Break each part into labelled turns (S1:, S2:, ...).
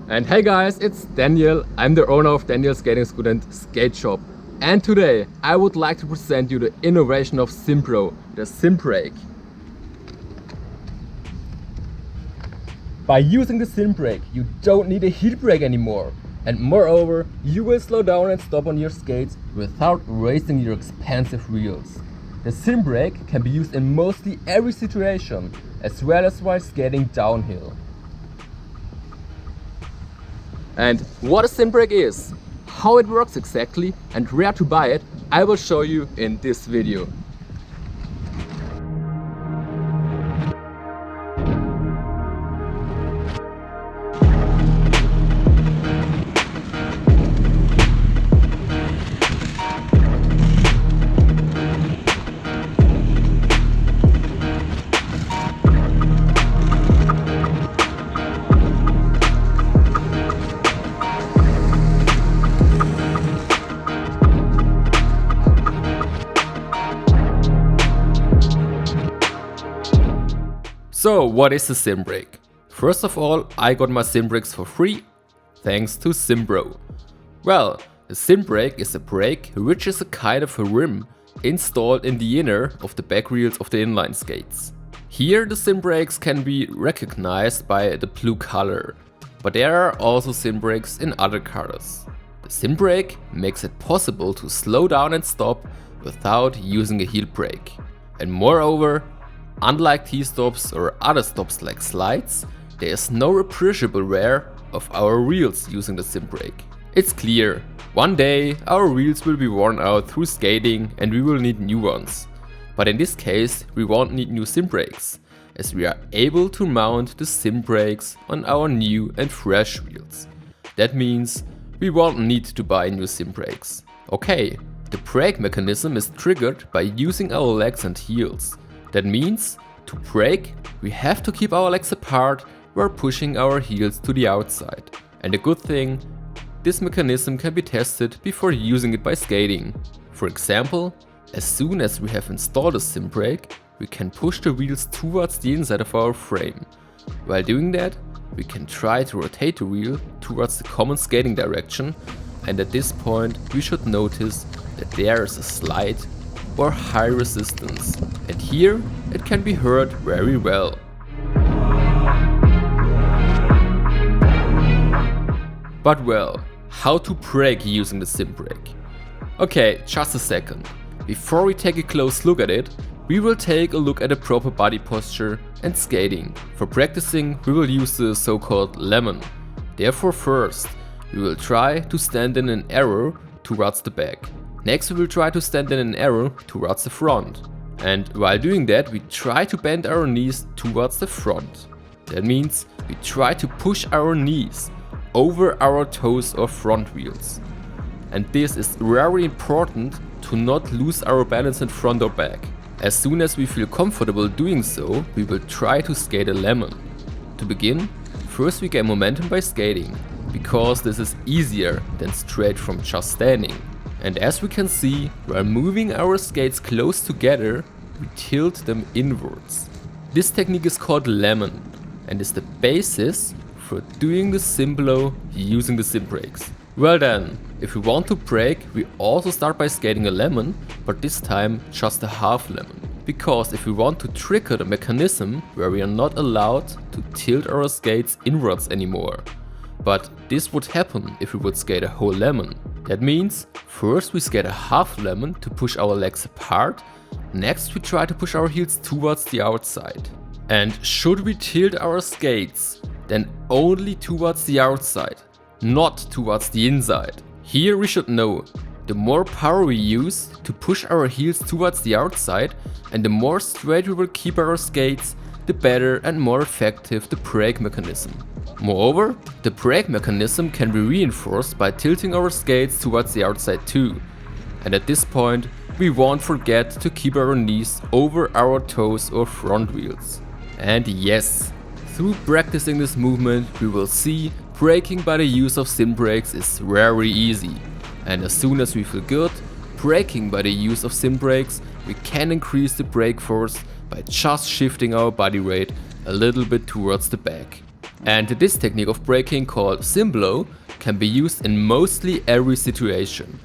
S1: And hey guys, it's Daniel. I'm the owner of Daniel's Skating Student Skate Shop. And today I would like to present you the innovation of SimBRO, the SimBrake. By using the SimBrake, you don't need a heel brake anymore. And moreover, you will slow down and stop on your skates without racing your expensive wheels. The SimBrake can be used in mostly every situation, as well as while skating downhill. And what a SimBrake is, how it works exactly and where to buy it, I will show you in this video. So what is a SimBrake? First of all, I got my SimBrakes for free, thanks to SimBRO. Well, a SimBrake is a brake which is a kind of a rim installed in the inner of the back wheels of the inline skates. Here the SimBrakes can be recognized by the blue color, but there are also SimBrakes in other colors. The SimBrake makes it possible to slow down and stop without using a heel brake. And moreover, unlike T-stops or other stops like slides, there is no appreciable wear of our wheels using the SimBrake. It's clear, one day our wheels will be worn out through skating and we will need new ones. But in this case we won't need new SimBrakes, as we are able to mount the SimBrakes on our new and fresh wheels. That means we won't need to buy new SimBrakes. Okay, the brake mechanism is triggered by using our legs and heels. That means, to brake, we have to keep our legs apart while pushing our heels to the outside. And a good thing, this mechanism can be tested before using it by skating. For example, as soon as we have installed a SimBrake, we can push the wheels towards the inside of our frame. While doing that, we can try to rotate the wheel towards the common skating direction, and at this point we should notice that there is a slight or high resistance, and here it can be heard very well. But well, how to brake using the SimBrake? Okay, just a second. Before we take a close look at it, we will take a look at a proper body posture and skating. For practicing, we will use the so-called lemon. Therefore first, we will try to stand in an arrow towards the back. Next we will try to stand in an arrow towards the front. And while doing that, we try to bend our knees towards the front. That means we try to push our knees over our toes or front wheels. And this is very important to not lose our balance in front or back. As soon as we feel comfortable doing so, we will try to skate a lemon. To begin, first we get momentum by skating, because this is easier than straight from just standing. And as we can see, while moving our skates close together, we tilt them inwards. This technique is called lemon and is the basis for doing the SimPlow using the SimBrakes. Well then, if we want to brake, we also start by skating a lemon, but this time just a half lemon. Because if we want to trigger the mechanism where we are not allowed to tilt our skates inwards anymore. But this would happen if we would skate a whole lemon. That means, first we skate a half lemon to push our legs apart, next we try to push our heels towards the outside. And should we tilt our skates, then only towards the outside, not towards the inside. Here we should know, the more power we use to push our heels towards the outside and the more straight we will keep our skates, the better and more effective the brake mechanism. Moreover, the brake mechanism can be reinforced by tilting our skates towards the outside too. And at this point, we won't forget to keep our knees over our toes or front wheels. And yes, through practicing this movement, we will see braking by the use of SimBrakes is very easy. And as soon as we feel good, braking by the use of SimBrakes, we can increase the brake force by just shifting our body weight a little bit towards the back. And this technique of braking, called SimBlow, can be used in mostly every situation.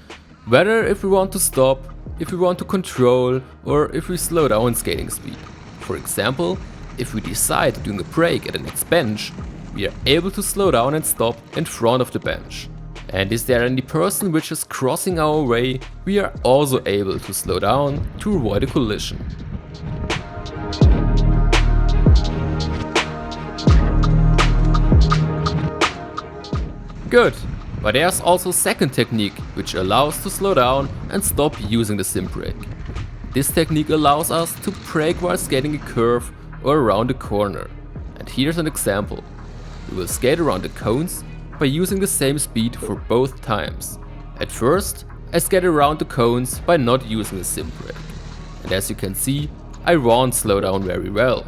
S1: Whether if we want to stop, if we want to control, or if we slow down skating speed. For example, if we decide doing a brake at the next bench, we are able to slow down and stop in front of the bench. And is there any person which is crossing our way, we are also able to slow down to avoid a collision. Good, but there's also a second technique which allows to slow down and stop using the SimBrake. This technique allows us to brake while skating a curve or around a corner. And here's an example. We will skate around the cones by using the same speed for both times. At first, I skate around the cones by not using the SimBrake. And as you can see, I won't slow down very well.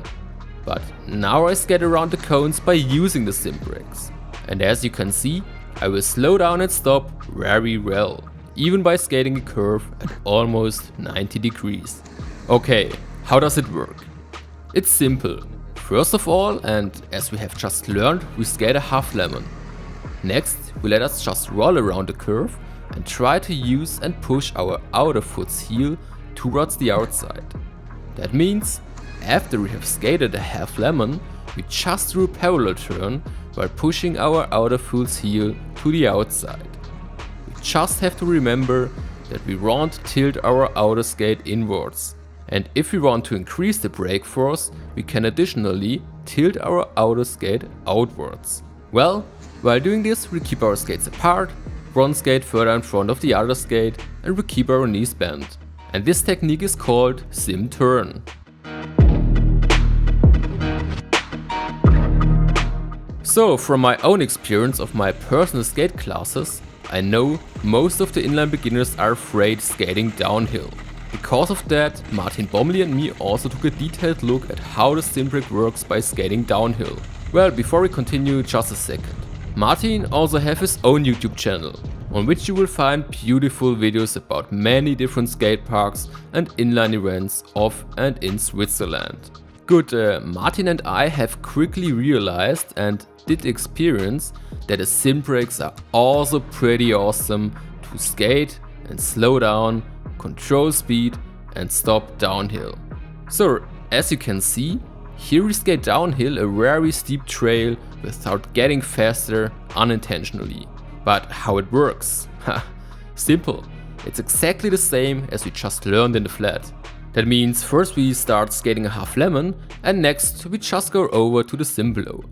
S1: But now I skate around the cones by using the SimBrakes. And as you can see, I will slow down and stop very well, even by skating a curve at almost 90 degrees. Okay, how does it work? It's simple. First of all, and as we have just learned, we skate a half lemon. Next, we let us just roll around the curve and try to use and push our outer foot's heel towards the outside. That means, after we have skated a half lemon, we just do a parallel turn while pushing our outer foot's heel to the outside. We just have to remember that we won't tilt our outer skate inwards. And if we want to increase the brake force, we can additionally tilt our outer skate outwards. Well, while doing this, we keep our skates apart, one skate further in front of the other skate, and we keep our knees bent. And this technique is called SimTurn. So, from my own experience of my personal skate classes, I know most of the inline beginners are afraid skating downhill. Because of that, Martin Bomley and me also took a detailed look at how the SimBrake works by skating downhill. Well, before we continue, just a second. Martin also has his own YouTube channel, on which you will find beautiful videos about many different skate parks and inline events of and in Switzerland. Good, Martin and I have quickly realized and did experience that the SimBrakes are also pretty awesome to skate and slow down, control speed and stop downhill. So, as you can see, here we skate downhill a very steep trail without getting faster unintentionally. But how it works? Simple. It's exactly the same as we just learned in the flat. That means first we start skating a half lemon and next we just go over to the SimBlow.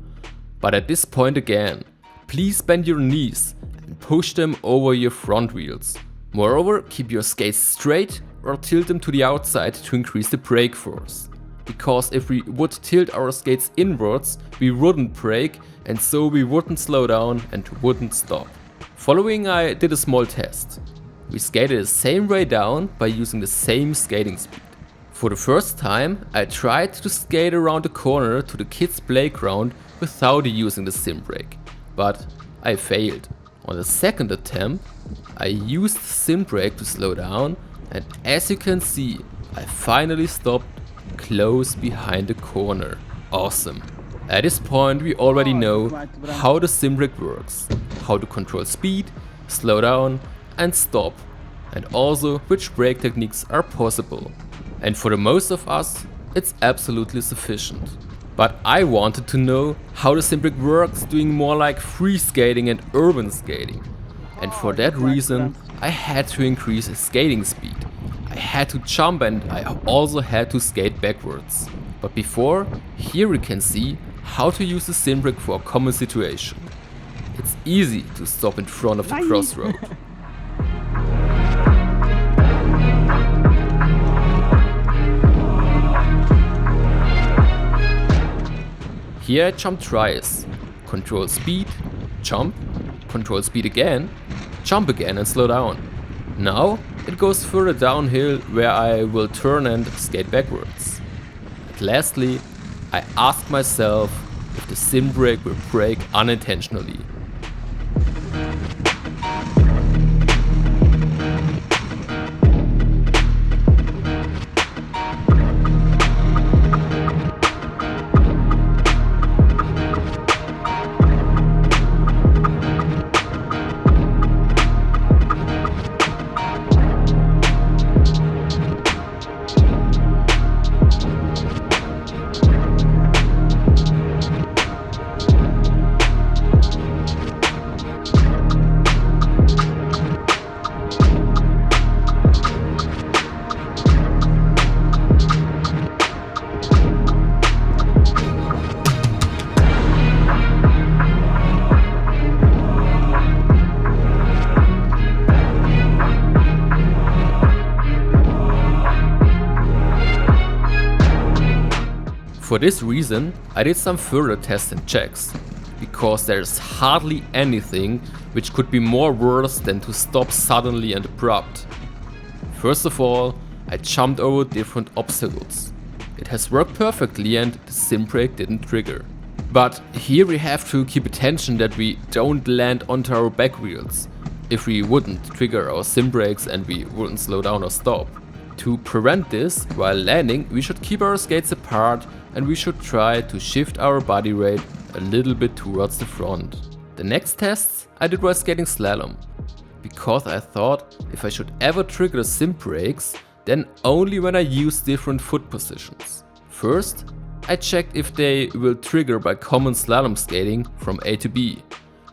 S1: But at this point again, please bend your knees and push them over your front wheels. Moreover, keep your skates straight or tilt them to the outside to increase the brake force. Because if we would tilt our skates inwards, we wouldn't brake and so we wouldn't slow down and wouldn't stop. Following, I did a small test. We skated the same way down by using the same skating speed. For the first time, I tried to skate around the corner to the kids' playground without using the SimBrake, but I failed. On the second attempt, I used the SimBrake to slow down, and as you can see, I finally stopped close behind the corner. Awesome. At this point we already know how the SimBrake works, how to control speed, slow down and stop, and also which brake techniques are possible. And for the most of us, it's absolutely sufficient. But I wanted to know how the SimBrake works doing more like free skating and urban skating. And for that reason, I had to increase the skating speed. I had to jump and I also had to skate backwards. But before, here we can see how to use the SimBrake for a common situation. It's easy to stop in front of the crossroad. Here I jump twice, control speed, jump, control speed again, jump again and slow down. Now it goes further downhill where I will turn and skate backwards. And lastly, I ask myself if the SimBrake will brake unintentionally. For this reason, I did some further tests and checks, because there's hardly anything which could be more worse than to stop suddenly and abrupt. First of all, I jumped over different obstacles. It has worked perfectly and the SimBrake didn't trigger. But here we have to keep attention that we don't land onto our back wheels. If we wouldn't trigger our SimBrakes and we wouldn't slow down or stop. To prevent this, while landing, we should keep our skates apart and we should try to shift our body weight a little bit towards the front. The next tests I did while skating slalom, because I thought if I should ever trigger the SimBrakes, then only when I use different foot positions. First, I checked if they will trigger by common slalom skating from A to B,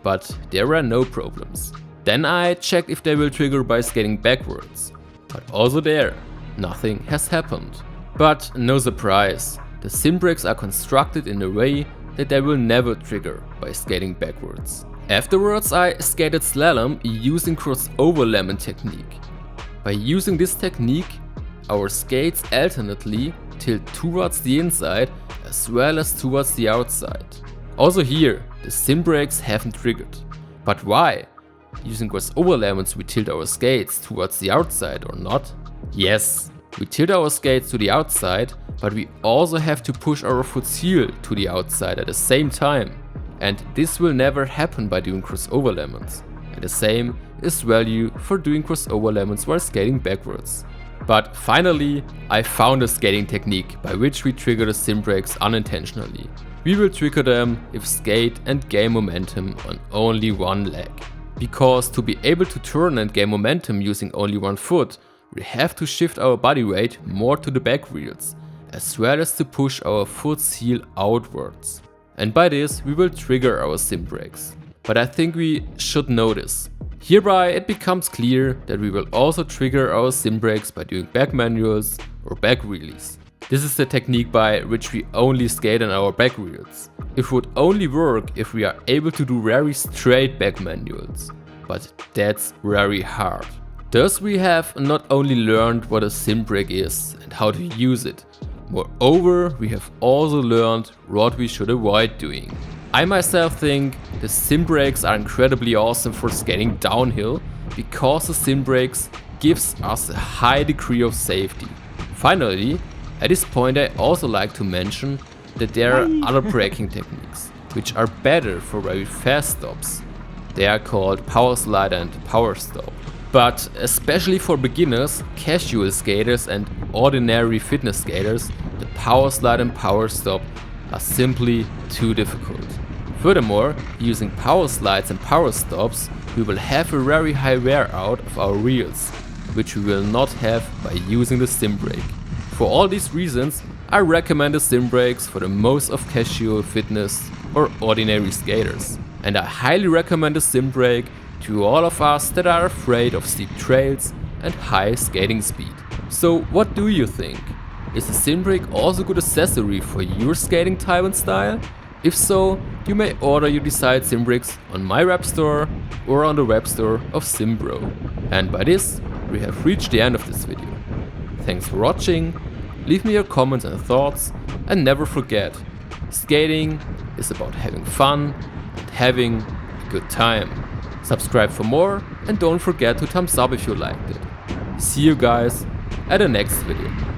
S1: but there were no problems. Then I checked if they will trigger by skating backwards, but also there, nothing has happened. But no surprise, the SimBrakes are constructed in a way that they will never trigger by skating backwards. Afterwards I skated slalom using crossover lemon technique. By using this technique, our skates alternately tilt towards the inside as well as towards the outside. Also here, the SimBrakes haven't triggered. But why? Using crossover lemons we tilt our skates towards the outside or not? Yes, we tilt our skates to the outside, but we also have to push our foot heel to the outside at the same time. And this will never happen by doing crossover lemons. And the same is value for doing crossover lemons while skating backwards. But finally, I found a skating technique by which we trigger the SimBrakes unintentionally. We will trigger them if skate and gain momentum on only one leg. Because to be able to turn and gain momentum using only one foot, we have to shift our body weight more to the back wheels, as well as to push our foot's heel outwards. And by this we will trigger our SimBrakes. But I think we should know this. Hereby it becomes clear that we will also trigger our SimBrakes by doing back manuals or back wheelies. This is the technique by which we only skate on our back wheels. It would only work if we are able to do very straight back manuals, but that's very hard. Thus we have not only learned what a SimBrake is and how to use it, moreover we have also learned what we should avoid doing. I myself think the SimBrakes are incredibly awesome for skating downhill because the SimBrakes gives us a high degree of safety. Finally, at this point I also like to mention that there are other braking techniques which are better for very fast stops. They are called POWERSLIDE and Power Stop. But especially for beginners, casual skaters and ordinary fitness skaters, the POWERSLIDE and Power Stop are simply too difficult. Furthermore, using power slides and power stops, we will have a very high wear out of our wheels, which we will not have by using the SimBrake. For all these reasons, I recommend the SimBrakes for the most of casual fitness or ordinary skaters. And I highly recommend the SimBrake to all of us that are afraid of steep trails and high skating speed. So what do you think? Is the SimBrake also a good accessory for your skating type and style? If so, you may order your desired SimBrakes on my web store or on the web store of SimBRO. And by this, we have reached the end of this video. Thanks for watching, leave me your comments and thoughts, and never forget, skating is about having fun and having a good time. Subscribe for more and don't forget to thumbs up if you liked it. See you guys at the next video.